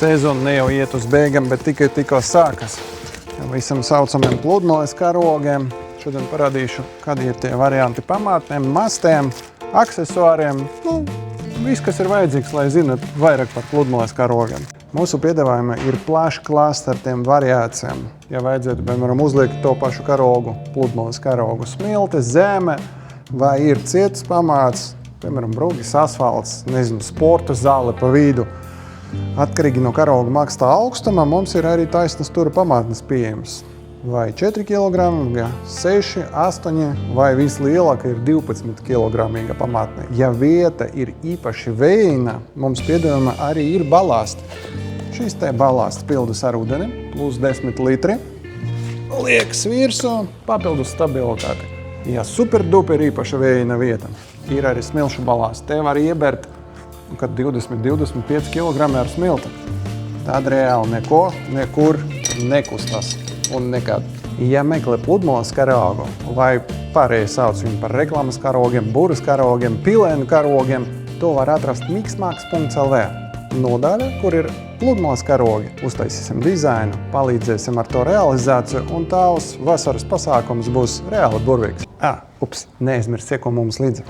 sezona ne jau iet uz beigām, bet tikko sākas. Visam saucamiem pludmales karogiem. Šodien parādīšu, kādi ir tie varianti pamātnēm, mastēm, aksesuāriem. Viss, kas ir vajadzīgs, lai zinat vairāk par pludmales karogiem. Mūsu piedāvājumā ir plašs klāsts ar tiem variācijām. Ja vajadzētu, piemēram, uzliekt to pašu karogu, pludmales karogu, smilte, zeme, vai ir cietas pamāts, piemēram, brūgis, asfalts, sporta zāle pa vidu. Atkarīgi no karoga makstā augstuma mums ir arī taisnas stūra pamātnes pieejams. Vai 4 kg, 6, 8 vai vislielāka ir 12 kg pamātne. Ja vieta ir īpaši vējaina, mums piedāvājumā arī ir balāsti. Šīs te balāsts pildus ar ūdeni, plus 10 litri. Liekas virsū, papildus stabilitāti. Ja super-duper īpaša vējaina vieta, ir arī smilšu balāsts. Te var iebert kad 20-25 kg ar smilti. Tad reāli neko, nekur nekustās un nekad. Ja meklē pludmales karogu vai pārējie sauc viņu par reklāmas karogiem, buras karogiem, pilēnu karogiem, to var atrast mixmax.lv. Nodaļa, kur ir pludmales karogi. Uztaisīsim dizainu, palīdzēsim ar to realizāciju un tavs vasaras pasākums būs reāli burvīgs. Neaizmirst, ieko mums līdzi.